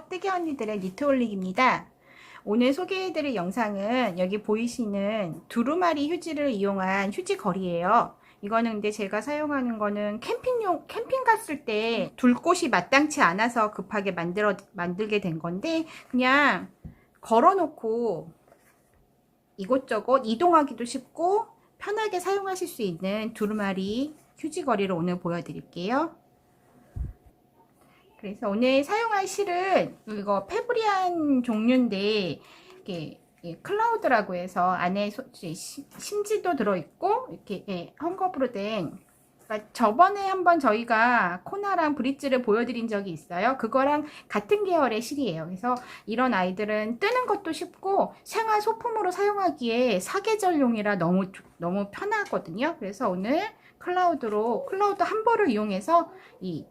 뜨개 언니들의 니트 올리기입니다. 오늘 소개해드릴 영상은 여기 보이시는 두루마리 휴지를 이용한 휴지 거리예요. 이거는 근데 제가 사용하는 거는 캠핑 갔을 때 둘 곳이 마땅치 않아서 급하게 만들게 된 건데, 그냥 걸어 놓고 이곳저곳 이동하기도 쉽고 편하게 사용하실 수 있는 두루마리 휴지 거리를 오늘 보여드릴게요. 그래서 오늘 사용할 실은 이거 페브리안 종류인데, 이게 클라우드라고 해서 안에 심지도 들어있고 이렇게 헝겊으로 된, 그러니까 저번에 한번 저희가 코나랑 브릿지를 보여드린 적이 있어요. 그거랑 같은 계열의 실이에요. 그래서 이런 아이들은 뜨는 것도 쉽고 생활 소품으로 사용하기에 사계절용이라 너무 편하거든요. 그래서 오늘 클라우드 한 벌을 이용해서 이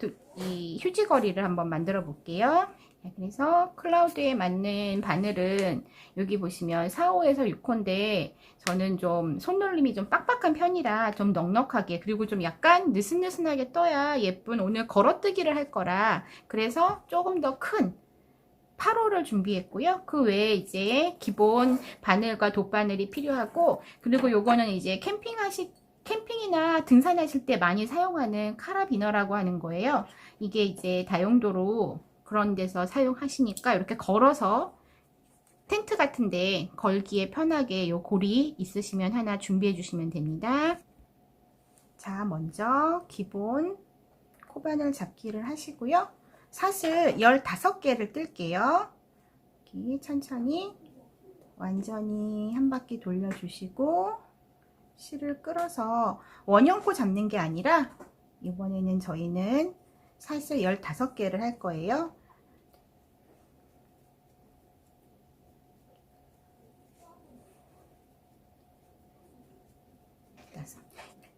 휴지 거리를 한번 만들어 볼게요. 그래서 클라우드에 맞는 바늘은 여기 보시면 4호에서 6호인데, 저는 좀 손놀림이 좀 빡빡한 편이라 좀 넉넉하게, 그리고 좀 약간 느슨느슨하게 떠야 예쁜 오늘 걸어뜨기를 할 거라, 그래서 조금 더 큰 8호를 준비했고요. 그 외에 이제 기본 바늘과 돗바늘이 필요하고, 그리고 요거는 이제 캠핑이나 등산하실 때 많이 사용하는 카라비너라고 하는 거예요. 이게 이제 다용도로 그런 데서 사용하시니까 이렇게 걸어서 텐트 같은데 걸기에 편하게 요 고리 있으시면 하나 준비해 주시면 됩니다. 자, 먼저 기본 코바늘 잡기를 하시고요. 사슬 15개를 뜰게요. 이렇게 천천히 완전히 한 바퀴 돌려주시고, 실을 끌어서 원형코 잡는 게 아니라 이번에는 저희는 사슬 15개를 할 거예요.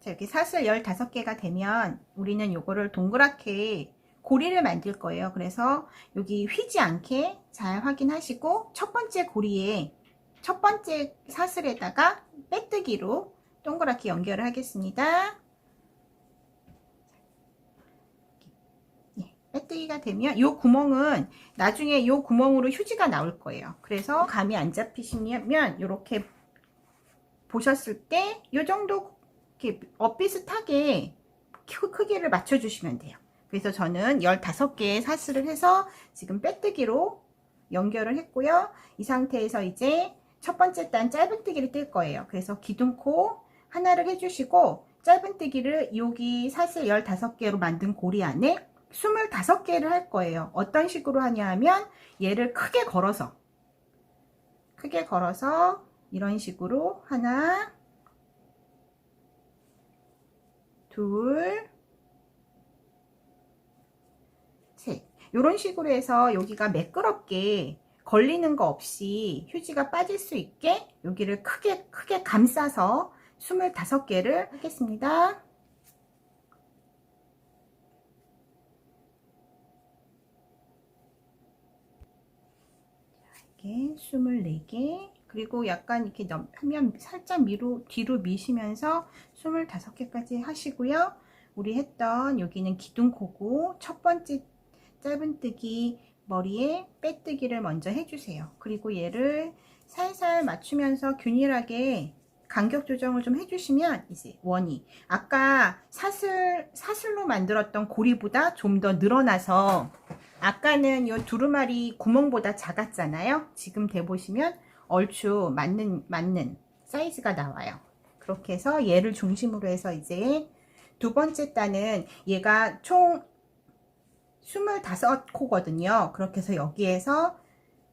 자, 이렇게 사슬 15개가 되면 우리는 요거를 동그랗게 고리를 만들 거예요. 그래서 여기 휘지 않게 잘 확인하시고, 첫 번째 고리에 첫 번째 사슬에다가 빼뜨기로 동그랗게 연결을 하겠습니다. 빼뜨기가 되면 이 구멍은 나중에 이 구멍으로 휴지가 나올 거예요. 그래서 감이 안 잡히시면 이렇게 보셨을 때 이 정도 이렇게 비슷하게 크기를 맞춰 주시면 돼요. 그래서 저는 15개의 사슬을 해서 지금 빼뜨기로 연결을 했고요. 이 상태에서 이제 첫 번째 단 짧은뜨기를 뜰 거예요. 그래서 기둥코 하나를 해주시고, 짧은뜨기를 여기 사슬 15개로 만든 고리 안에 25개를 할 거예요. 어떤 식으로 하냐 하면, 얘를 크게 걸어서 이런 식으로 하나, 둘, 셋, 이런 식으로 해서 여기가 매끄럽게 걸리는 거 없이 휴지가 빠질 수 있게 여기를 크게 감싸서 25개를 하겠습니다. 이렇게 24개, 그리고 약간 이렇게 하면 살짝 뒤로 미시면서 25개까지 하시고요. 우리 했던 여기는 기둥코고, 첫 번째 짧은뜨기 머리에 빼뜨기를 먼저 해주세요. 그리고 얘를 살살 맞추면서 균일하게 간격 조정을 좀 해주시면 이제 원이, 아까 사슬로 만들었던 고리보다 좀 더 늘어나서, 아까는 요 두루마리 구멍보다 작았잖아요. 지금 대보시면 얼추 맞는 사이즈가 나와요. 그렇게 해서 얘를 중심으로 해서 이제 두 번째 단은 얘가 총 25코거든요. 그렇게 해서 여기에서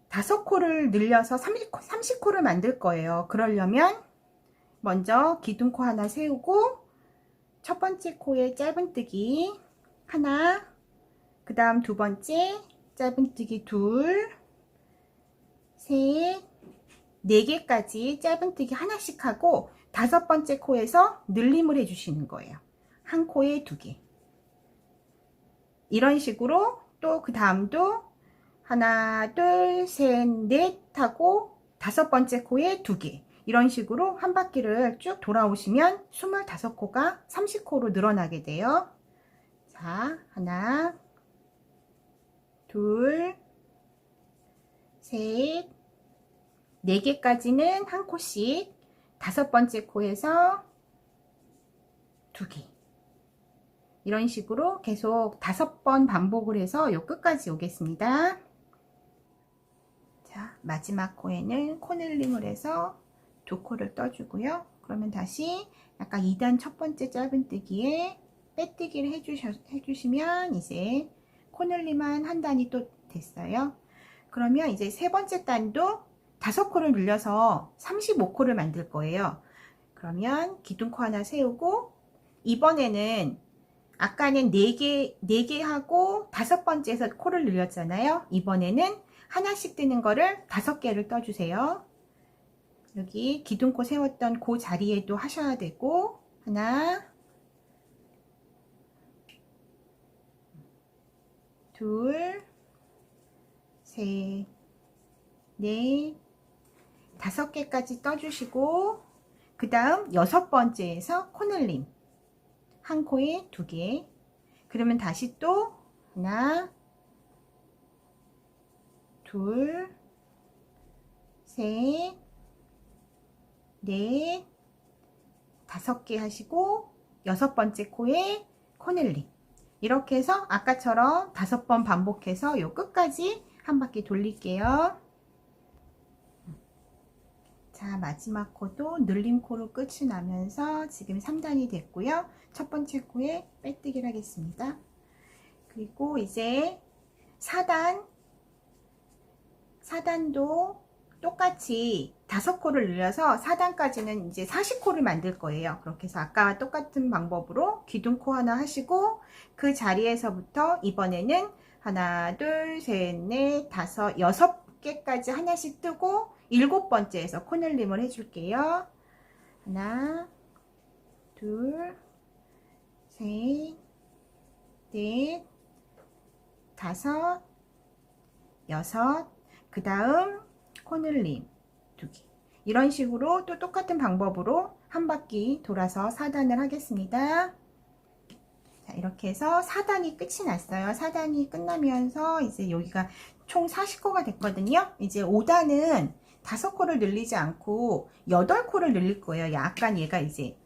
5코를 늘려서 30코를 만들 거예요. 그러려면 먼저 기둥코 하나 세우고, 첫 번째 코에 짧은뜨기 하나, 그 다음 두 번째 짧은뜨기 둘, 셋, 4개까지 짧은뜨기 하나씩 하고, 5번째 코에서 늘림을 해주시는 거예요. 한 코에 2개. 이런 식으로 또 그 다음도 하나, 둘, 셋, 넷 하고 5번째 코에 2개. 이런 식으로 한 바퀴를 쭉 돌아오시면 25코가 30코로 늘어나게 돼요. 자, 하나, 둘, 셋, 4개까지는 한 코씩, 5번째 코에서 2개. 이런 식으로 계속 5번 반복을 해서 요 끝까지 오겠습니다. 자, 마지막 코에는 코늘림을 해서 2코를 떠주고요. 그러면 다시 약간 2단 첫 번째 짧은뜨기에 빼뜨기를 해주시면 이제 코늘림만 한 단이 또 됐어요. 그러면 이제 세 번째 단도 5코를 늘려서 35코를 만들 거예요. 그러면 기둥코 하나 세우고, 이번에는 아까는 4개 하고 5번째에서 코를 늘렸잖아요. 이번에는 하나씩 뜨는 거를 5개를 떠주세요. 여기 기둥코 세웠던 그 자리에도 하셔야 되고, 하나, 둘, 셋, 넷, 5개까지 떠주시고, 그 다음 6번째에서 코늘림 한 코에 2개. 그러면 다시 또 하나, 둘, 셋, 넷, 5개 하시고 6번째 코에 코늘림. 이렇게 해서 아까처럼 5번 반복해서 요 끝까지 한 바퀴 돌릴게요. 자, 마지막 코도 늘림 코로 끝이 나면서 지금 3단이 됐고요. 첫 번째 코에 빼뜨기를 하겠습니다. 그리고 이제 4단도 똑같이 5코를 늘려서 4단까지는 이제 40코를 만들 거예요. 그렇게 해서 아까와 똑같은 방법으로 기둥코 하나 하시고, 그 자리에서부터 이번에는 하나, 둘, 셋, 넷, 5, 6개까지 하나씩 뜨고 7번째에서 코늘림을 해줄게요. 하나, 둘, 셋, 넷, 5, 6, 그 다음 코늘림 2개. 이런 식으로 또 똑같은 방법으로 한 바퀴 돌아서 4단을 하겠습니다. 자, 이렇게 해서 4단이 끝이 났어요. 4단이 끝나면서 이제 여기가 총 40코가 됐거든요. 이제 5단은 5코를 늘리지 않고 8코를 늘릴 거예요. 약간 얘가 이제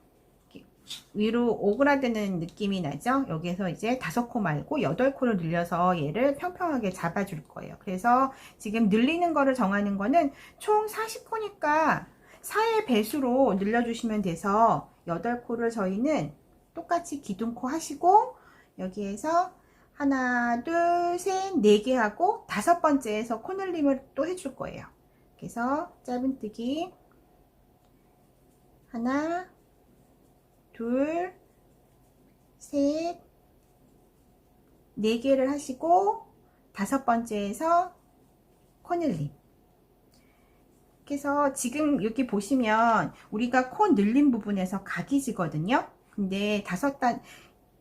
위로 오그라드는 느낌이 나죠. 여기에서 이제 5코 말고 8코를 늘려서 얘를 평평하게 잡아줄 거예요. 그래서 지금 늘리는 거를 정하는 거는 총 40코니까 4의 배수로 늘려주시면 돼서 8코를 저희는 똑같이 기둥코 하시고, 여기에서 하나, 둘, 셋, 4개 하고 5번째에서 코늘림을 또 해줄 거예요. 그래서 짧은뜨기 하나, 둘, 셋, 4개를 하시고 5번째에서 코늘림. 그래서 지금 여기 보시면 우리가 코 늘린 부분에서 각이 지거든요. 근데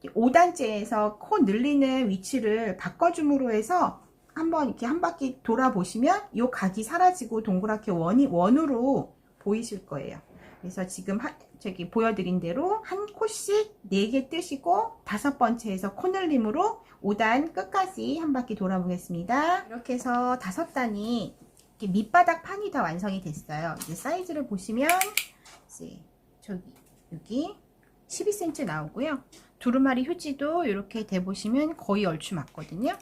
5단째에서 코 늘리는 위치를 바꿔줌으로 해서 한번 이렇게 한 바퀴 돌아보시면 이 각이 사라지고 동그랗게 원으로 보이실 거예요. 그래서 지금 저기 보여드린 대로 한 코씩 4개 뜨시고 5번째에서 코늘림으로 5단 끝까지 한 바퀴 돌아보겠습니다. 이렇게 해서 5단이 밑바닥 판이 다 완성이 됐어요. 이제 사이즈를 보시면 이제 여기 12cm 나오고요. 두루마리 휴지도 이렇게 대보시면 거의 얼추 맞거든요.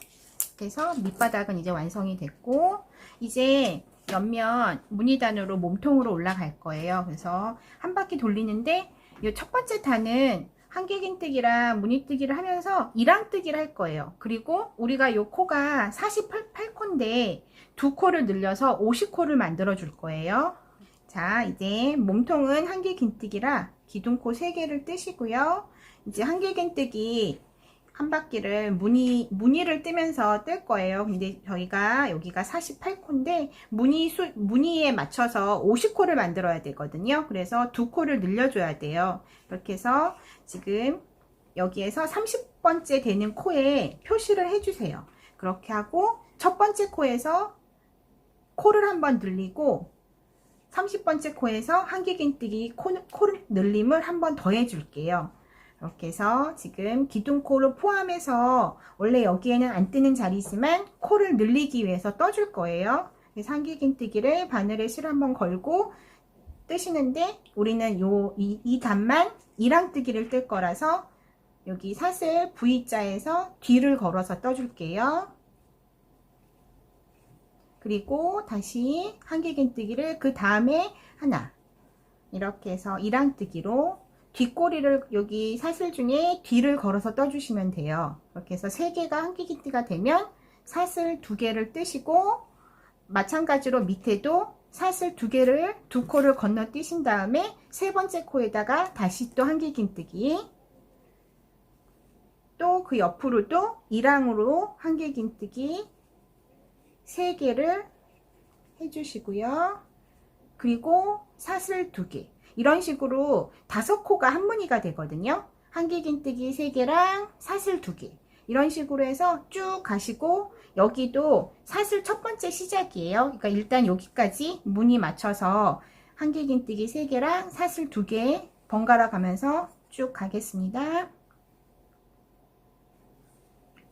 그래서 밑바닥은 이제 완성이 됐고, 이제 옆면 무늬단으로 몸통으로 올라갈 거예요. 그래서 한 바퀴 돌리는데 이 첫 번째 단은 한길긴뜨기랑 무늬뜨기를 하면서 이랑뜨기를 할 거예요. 그리고 우리가 이 코가 48코인데 2코를 늘려서 50코를 만들어 줄 거예요. 자, 이제 몸통은 한길긴뜨기라 기둥코 3개를 뜨시고요. 이제 한길긴뜨기 한 바퀴를 무늬를 뜨면서 뜰 거예요. 근데 저희가 여기가 48코인데 무늬에 맞춰서 50코를 만들어야 되거든요. 그래서 2코를 늘려줘야 돼요. 이렇게 해서 지금 여기에서 30번째 되는 코에 표시를 해주세요. 그렇게 하고 첫 번째 코에서 코를 한번 늘리고 30번째 코에서 한길긴뜨기 코를 늘림을 한번 더 해줄게요. 이렇게 해서 지금 기둥코를 포함해서 원래 여기에는 안 뜨는 자리지만 코를 늘리기 위해서 떠줄 거예요. 그래서 한길긴뜨기를 바늘에 실 한번 걸고 뜨시는데 우리는 이 단만 이랑뜨기를 뜰 거라서 여기 사슬 V자에서 뒤를 걸어서 떠줄게요. 그리고 다시 한길긴뜨기를 그 다음에 하나 이렇게 해서 이랑뜨기로 뒷꼬리를 여기 사슬 중에 뒤를 걸어서 떠주시면 돼요. 이렇게 해서 3개가 한길긴뜨기가 되면 사슬 2개를 뜨시고 마찬가지로 밑에도 사슬 2개를 2코를 건너 뛰신 다음에 3번째 코에다가 다시 또 한길긴뜨기, 또 그 옆으로도 이랑으로 한길긴뜨기 3개를 해주시고요. 그리고 사슬 2개, 이런 식으로 5코가 한 무늬가 되거든요. 한길긴뜨기 3개랑 사슬 2개, 이런 식으로 해서 쭉 가시고 여기도 사슬 첫 번째 시작이에요. 그러니까 일단 여기까지 무늬 맞춰서 한길긴뜨기 3개랑 사슬 2개 번갈아 가면서 쭉 가겠습니다.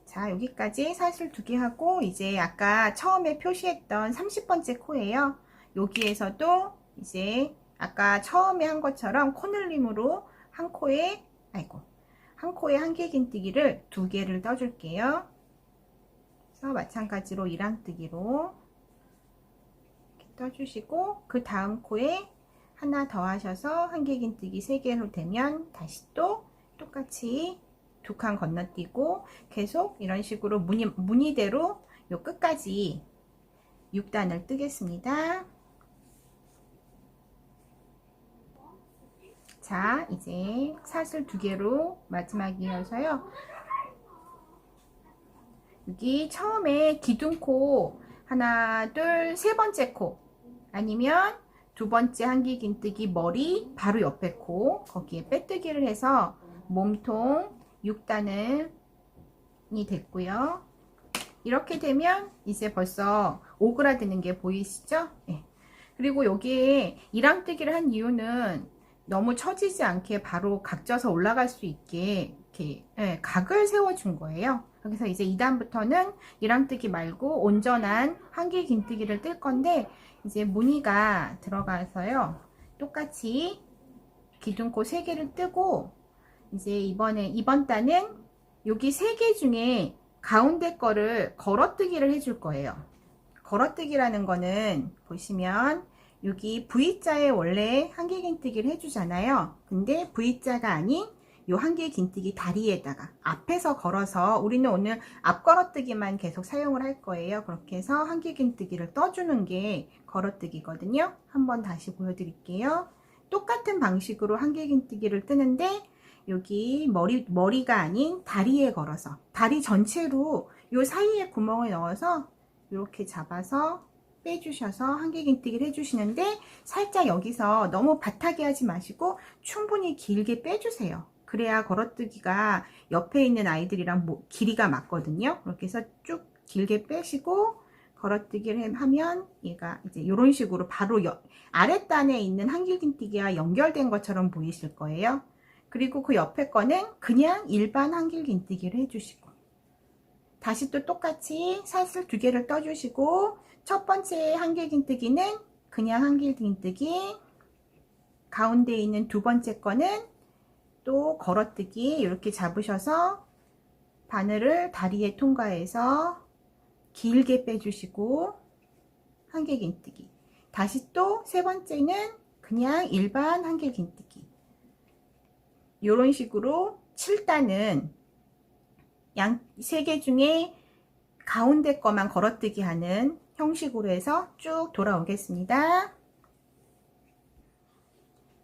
자, 여기까지 사슬 2개 하고 이제 아까 처음에 표시했던 30번째 코예요. 여기에서도 이제 아까 처음에 한 것처럼 코늘림으로 한 코에 한길긴뜨기를 2개를 떠줄게요. 그래서 마찬가지로 이랑뜨기로 이렇게 떠주시고 그 다음 코에 하나 더 하셔서 한길긴뜨기 3개로 되면 다시 또 똑같이 2칸 건너뛰고 계속 이런 식으로 무늬대로 요 끝까지 6단을 뜨겠습니다. 자, 이제 사슬 2개로 마지막 이어서요. 여기 처음에 기둥코 하나, 둘, 3번째 코 아니면 2번째 한길긴뜨기 머리 바로 옆에 코 거기에 빼뜨기를 해서 몸통 6단이 됐고요. 이렇게 되면 이제 벌써 오그라드는 게 보이시죠? 네. 그리고 여기에 이랑뜨기를 한 이유는 너무 처지지 않게 바로 각져서 올라갈 수 있게 이렇게 각을 세워준 거예요. 그래서 이제 2단부터는 이랑뜨기 말고 온전한 한길긴뜨기를 뜰 건데 이제 무늬가 들어가서요. 똑같이 기둥코 3개를 뜨고 이제 이번 단은 여기 3개 중에 가운데 거를 걸어뜨기를 해줄 거예요. 걸어뜨기라는 거는 보시면 여기 V자에 원래 한길긴뜨기를 해주잖아요. 근데 V자가 아닌 요 한길긴뜨기 다리에다가 앞에서 걸어서 우리는 오늘 앞 걸어뜨기만 계속 사용을 할 거예요. 그렇게 해서 한길긴뜨기를 떠주는 게 걸어뜨기거든요. 한번 다시 보여드릴게요. 똑같은 방식으로 한길긴뜨기를 뜨는데 여기 머리가 아닌 다리에 걸어서 다리 전체로 요 사이에 구멍을 넣어서 이렇게 잡아서 빼주셔서 한길긴뜨기를 해주시는데 살짝 여기서 너무 바타게 하지 마시고 충분히 길게 빼주세요. 그래야 걸어뜨기가 옆에 있는 아이들이랑 길이가 맞거든요. 그렇게 해서 쭉 길게 빼시고 걸어뜨기를 하면 얘가 이제 이런 식으로 바로 아랫단에 있는 한길긴뜨기와 연결된 것처럼 보이실 거예요. 그리고 그 옆에 거는 그냥 일반 한길긴뜨기를 해주시고 다시 또 똑같이 사슬 2개를 떠주시고 첫 번째 한길긴뜨기는 그냥 한길긴뜨기, 가운데 있는 2번째 거는 또 걸어뜨기 이렇게 잡으셔서 바늘을 다리에 통과해서 길게 빼주시고 한길긴뜨기, 다시 또 3번째는 그냥 일반 한길긴뜨기, 이런 식으로 7단은 양 3개 중에 가운데 거만 걸어뜨기 하는 형식으로 해서 쭉 돌아오겠습니다.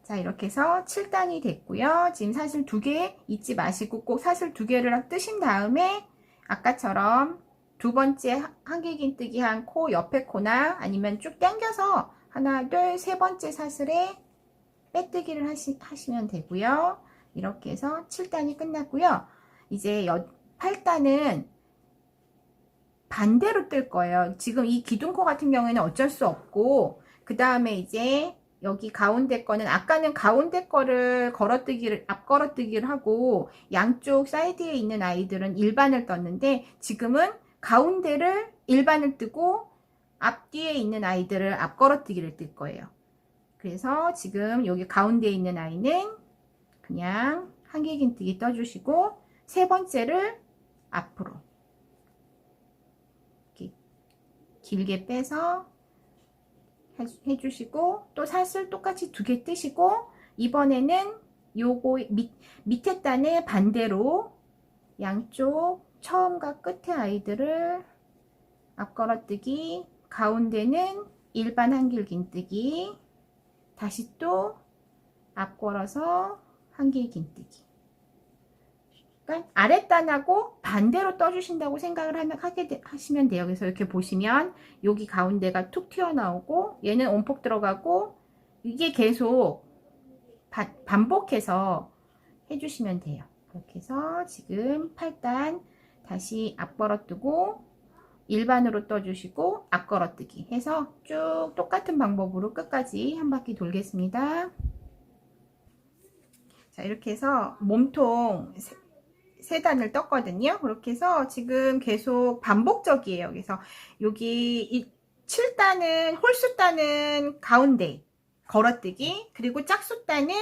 자, 이렇게 해서 7단이 됐고요. 지금 사슬 2개 잊지 마시고 꼭 사슬 2개를 뜨신 다음에 아까처럼 2번째 한길긴뜨기 한 코 옆에 코나 아니면 쭉 당겨서 하나, 둘, 3번째 사슬에 빼뜨기를 하시면 되고요. 이렇게 해서 7단이 끝났고요. 이제 8단은 반대로 뜰 거예요. 지금 이 기둥코 같은 경우에는 어쩔 수 없고 그 다음에 이제 여기 가운데 거는 아까는 가운데 거를 앞 걸어뜨기를 하고 양쪽 사이드에 있는 아이들은 일반을 떴는데 지금은 가운데를 일반을 뜨고 앞뒤에 있는 아이들을 앞걸어뜨기를 뜰 거예요. 그래서 지금 여기 가운데에 있는 아이는 그냥 한길긴뜨기 떠주시고, 세 번째를 앞으로 이렇게 길게 빼서 해주시고, 또 사슬 똑같이 2개 뜨시고, 이번에는 요거 밑에 단에 반대로 양쪽 처음과 끝의 아이들을 앞걸어뜨기, 가운데는 일반 한길긴뜨기, 다시 또 앞걸어서 한길긴뜨기. 그러니까 아랫단하고 반대로 떠주신다고 생각을 하시면 돼요. 그래서 이렇게 보시면 여기 가운데가 툭 튀어나오고, 얘는 온폭 들어가고, 이게 계속 반복해서 해주시면 돼요. 그렇게 해서 지금 8단 다시 앞걸어뜨고 일반으로 떠주시고 앞걸어뜨기 해서 쭉 똑같은 방법으로 끝까지 한 바퀴 돌겠습니다. 자, 이렇게 해서 몸통 세 단을 떴거든요. 그렇게 해서 지금 계속 반복적이에요. 그래서 여기 이 7단은 홀수단은 가운데 걸어뜨기, 그리고 짝수단은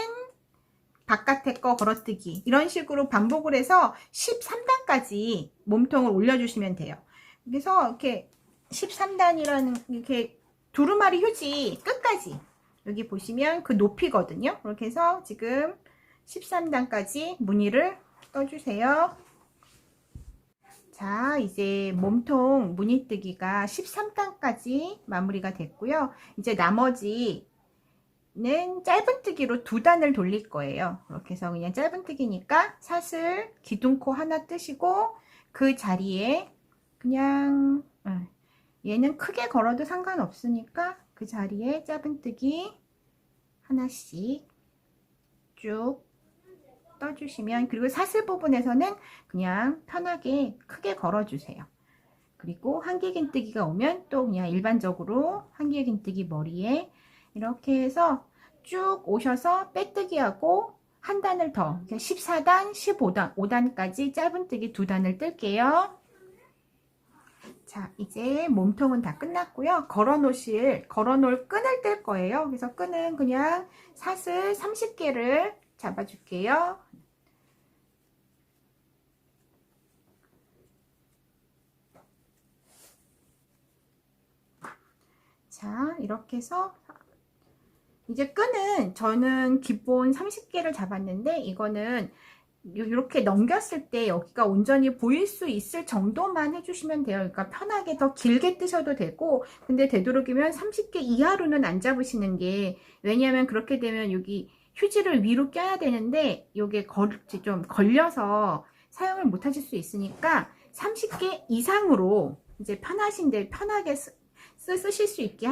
바깥에 거 걸어뜨기, 이런 식으로 반복을 해서 13단까지 몸통을 올려주시면 돼요. 그래서 이렇게 13단이라는 이렇게 두루마리 휴지 끝까지 여기 보시면 그 높이거든요. 그렇게 해서 지금 13단까지 무늬를 떠주세요. 자, 이제 몸통 무늬뜨기가 13단까지 마무리가 됐고요. 이제 나머지는 짧은뜨기로 2단을 돌릴 거예요. 그렇게 해서 그냥 짧은뜨기니까 사슬 기둥코 하나 뜨시고, 그 자리에 그냥 얘는 크게 걸어도 상관없으니까 그 자리에 짧은뜨기 하나씩 쭉 떠주시면, 그리고 사슬 부분에서는 그냥 편하게 크게 걸어주세요. 그리고 한길긴뜨기가 오면 또 그냥 일반적으로 한길긴뜨기 머리에 이렇게 해서 쭉 오셔서 빼뜨기하고 한 단을 더, 14단, 15단, 5단까지 짧은뜨기 2단을 뜰게요. 자, 이제 몸통은 다 끝났고요. 걸어놓을 끈을 뜰 거예요. 그래서 끈은 그냥 사슬 30개를 잡아줄게요. 자, 이렇게 해서 이제 끈은 저는 기본 30개를 잡았는데, 이거는 이렇게 넘겼을 때 여기가 온전히 보일 수 있을 정도만 해주시면 돼요. 그러니까 편하게 더 길게 뜨셔도 되고, 근데 되도록이면 30개 이하로는 안 잡으시는 게, 왜냐하면 그렇게 되면 여기 휴지를 위로 껴야 되는데 이게 좀 걸려서 사용을 못 하실 수 있으니까 30개 이상으로 이제 편하신데 편하게 쓰실 수 있게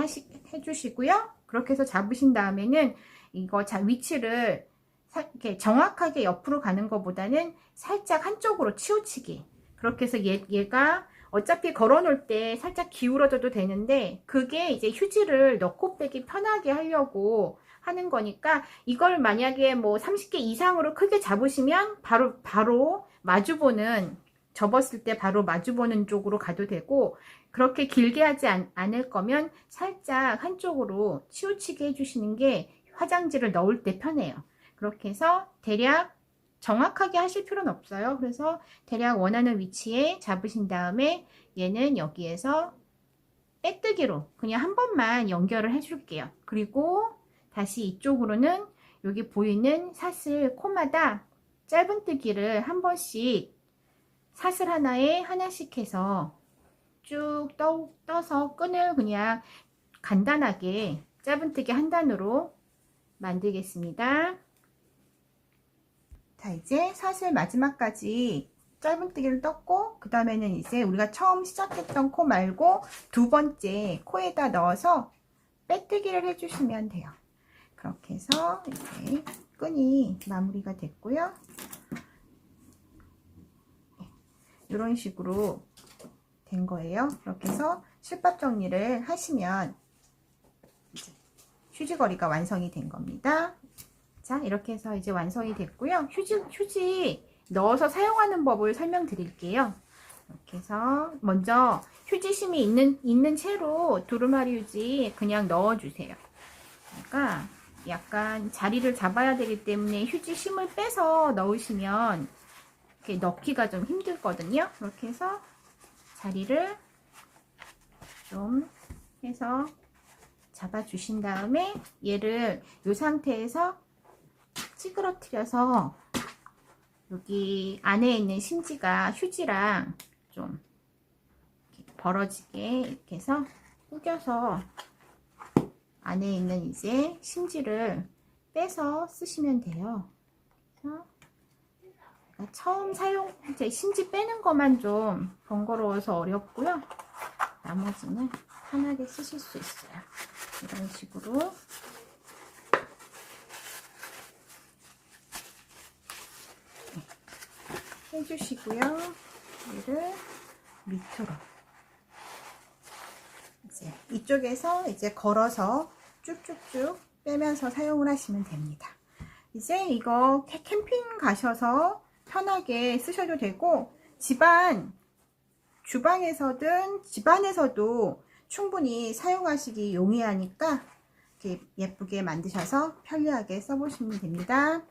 해주시고요. 그렇게 해서 잡으신 다음에는 이거 위치를 이렇게 정확하게 옆으로 가는 것보다는 살짝 한쪽으로 치우치기, 그렇게 해서 얘가 어차피 걸어 놓을 때 살짝 기울어져도 되는데, 그게 이제 휴지를 넣고 빼기 편하게 하려고 하는 거니까, 이걸 만약에 뭐 30개 이상으로 크게 잡으시면 바로 마주보는, 접었을 때 바로 마주보는 쪽으로 가도 되고, 그렇게 길게 하지 않을 거면 살짝 한쪽으로 치우치게 해주시는 게 화장지를 넣을 때 편해요. 그렇게 해서 대략 정확하게 하실 필요는 없어요. 그래서 대략 원하는 위치에 잡으신 다음에 얘는 여기에서 빼뜨기로 그냥 한 번만 연결을 해줄게요. 그리고 다시 이쪽으로는 여기 보이는 사슬 코마다 짧은뜨기를 한 번씩 사슬 하나에 하나씩 해서 쭉 떠서 끈을 그냥 간단하게 짧은뜨기 한 단으로 만들겠습니다. 자, 이제 사슬 마지막까지 짧은뜨기를 떴고, 그 다음에는 이제 우리가 처음 시작했던 코 말고 2번째 코에다 넣어서 빼뜨기를 해주시면 돼요. 그렇게 해서 이렇게 끈이 마무리가 됐고요. 이런 식으로 된 거예요. 이렇게 해서 실밥 정리를 하시면 휴지거리가 완성이 된 겁니다. 자, 이렇게 해서 이제 완성이 됐고요. 휴지 넣어서 사용하는 법을 설명드릴게요. 이렇게 이렇게 해서 먼저 휴지심이 있는 채로 두루마리 휴지 그냥 넣어주세요. 그러니까 약간 자리를 잡아야 되기 때문에 휴지심을 빼서 넣으시면 이렇게 넣기가 좀 힘들거든요. 이렇게 해서 자리를 좀 해서 잡아주신 다음에 얘를 이 상태에서 찌그러뜨려서 여기 안에 있는 심지가 휴지랑 좀 벌어지게 이렇게 해서 구겨서 안에 있는 이제 심지를 빼서 쓰시면 돼요. 그래서 처음 사용, 이제 심지 빼는 것만 좀 번거로워서 어렵고요. 나머지는 편하게 쓰실 수 있어요. 이런 식으로 해주시고요. 얘를 밑으로 이제 이쪽에서 이제 걸어서 쭉쭉쭉 빼면서 사용을 하시면 됩니다. 이제 이거 캠핑 가셔서 편하게 쓰셔도 되고 주방에서든 집안에서도 충분히 사용하시기 용이하니까 이렇게 예쁘게 만드셔서 편리하게 써보시면 됩니다.